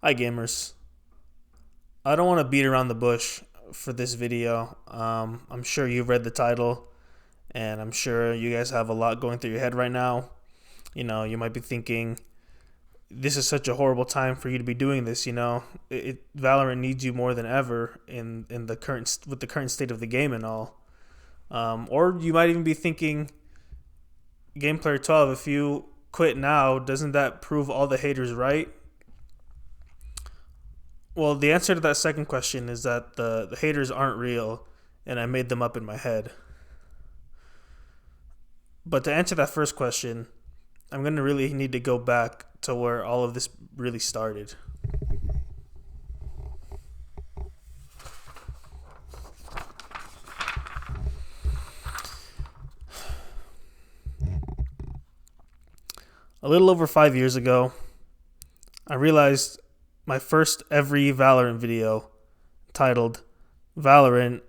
Hi gamers. I don't want to beat around the bush for this video. I'm sure you've read the title and I'm sure you guys have a lot going through your head right now. You might be thinking this is such a horrible time for you to be doing this, Valorant needs you more than ever in the current with the current state of the game and all. Or you might even be thinking Game Player 12, if you quit now, doesn't that prove all the haters right? Well, the answer to that second question is that the haters aren't real and I made them up in my head. But to answer that first question, I'm going to really need to go back to where all of this really started. A little over 5 years ago, I realized my first every Valorant video titled Valorant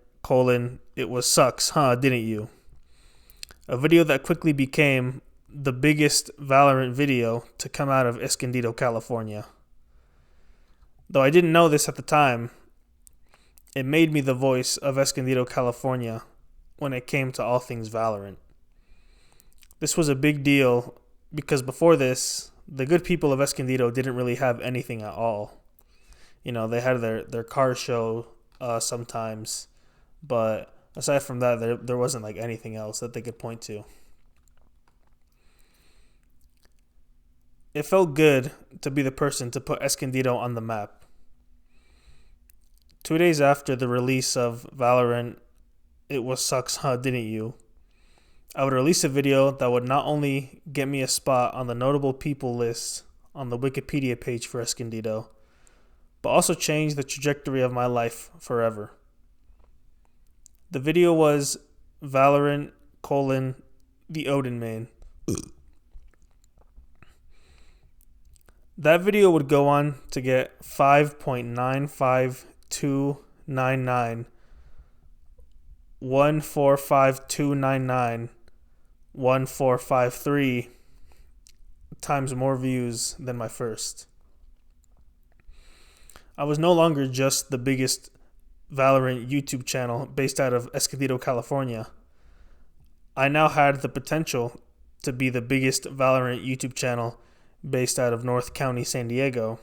it was sucks, huh, didn't you? A video that quickly became the biggest Valorant video to come out of Escondido, California. Though I didn't know this at the time, it made me the voice of Escondido, California when it came to all things Valorant. This was a big deal because before this, the good people of Escondido didn't really have anything at all. They had their car show sometimes, but aside from that, there wasn't like anything else that they could point to. It felt good to be the person to put Escondido on the map. 2 days after the release of Valorant, it was sucks, huh, didn't you? I would release a video that would not only get me a spot on the notable people list on the Wikipedia page for Escondido, but also change the trajectory of my life forever. The video was Valorant the Odin main. That video would go on to get 5.95299 145,299 1453 times more views than my first. I was no longer just the biggest Valorant YouTube channel based out of Escondido, California. I now had the potential to be the biggest Valorant YouTube channel based out of North County, San Diego.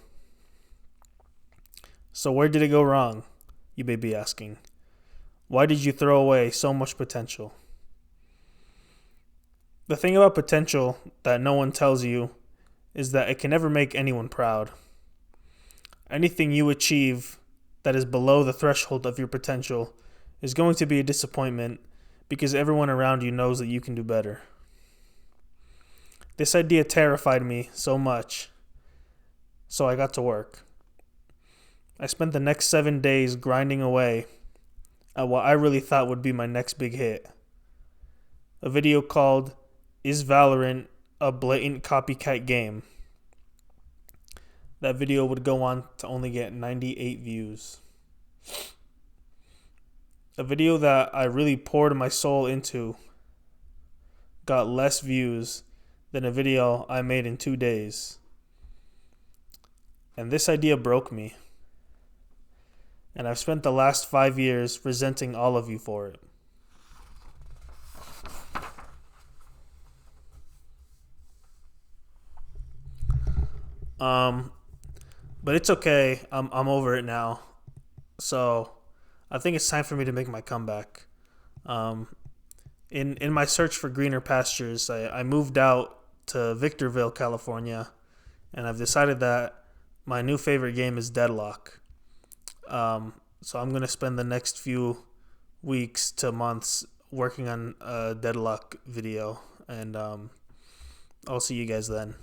So where did it go wrong? You may be asking. Why did you throw away so much potential? The thing about potential that no one tells you is that it can never make anyone proud. Anything you achieve that is below the threshold of your potential is going to be a disappointment because everyone around you knows that you can do better. This idea terrified me so much, so I got to work. I spent the next 7 days grinding away at what I really thought would be my next big hit. A video called Is Valorant a Blatant Copycat Game? That video would go on to only get 98 views. A video that I really poured my soul into got less views than a video I made in 2 days. And this idea broke me. And I've spent the last 5 years resenting all of you for it. But it's okay. I'm over it now. So I think it's time for me to make my comeback. In my search for greener pastures, I moved out to Victorville, California, and I've decided that my new favorite game is Deadlock. So I'm gonna spend the next few weeks to months working on a Deadlock video, and I'll see you guys then.